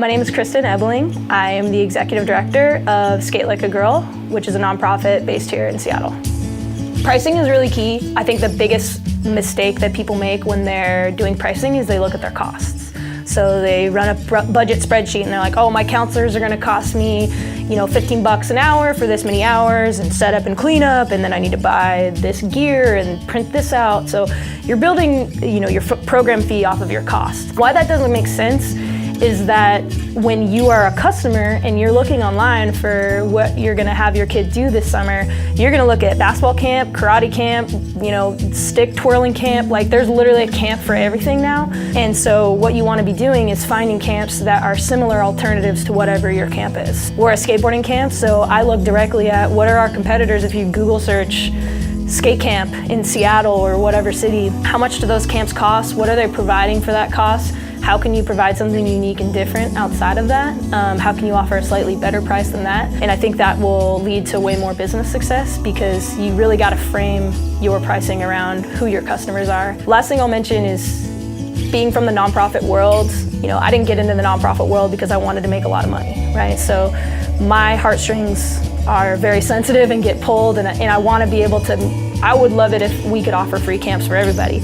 My name is Kristin Ebeling. I am the executive director of Skate Like a Girl, which is a nonprofit based here in Seattle. Pricing is really key. I think the biggest mistake that people make when they're doing pricing is they look at their costs. So they run a budget spreadsheet and they're like, oh, my counselors are gonna cost me, $15 an hour for this many hours and set up and clean up, and then I need to buy this gear and print this out. So you're building, your program fee off of your cost. Why that doesn't make sense is that when you are a customer and you're looking online for what you're gonna have your kid do this summer, you're gonna look at basketball camp, karate camp, stick twirling camp. Like, there's literally a camp for everything now. And so what you wanna be doing is finding camps that are similar alternatives to whatever your camp is. We're a skateboarding camp, so I look directly at what are our competitors. If you Google search skate camp in Seattle or whatever city, how much do those camps cost? What are they providing for that cost? How can you provide something unique and different outside of that? How can you offer a slightly better price than that? And I think that will lead to way more business success, because you really got to frame your pricing around who your customers are. Last thing I'll mention is being from the nonprofit world. I didn't get into the nonprofit world because I wanted to make a lot of money, right? So my heartstrings are very sensitive and get pulled, and I want to be able to, I would love it if we could offer free camps for everybody.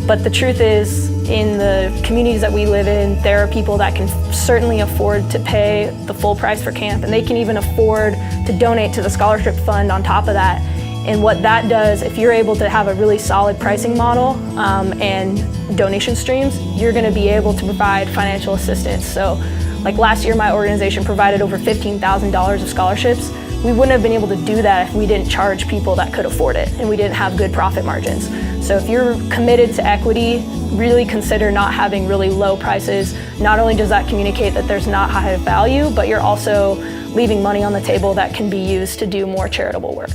But the truth is, in the communities that we live in, there are people that can certainly afford to pay the full price for camp, and they can even afford to donate to the scholarship fund on top of that. And what that does, if you're able to have a really solid pricing model and donation streams, you're gonna be able to provide financial assistance. So like last year, my organization provided over $15,000 of scholarships. We wouldn't have been able to do that if we didn't charge people that could afford it and we didn't have good profit margins. So if you're committed to equity, really consider not having really low prices. Not only does that communicate that there's not high value, but you're also leaving money on the table that can be used to do more charitable work.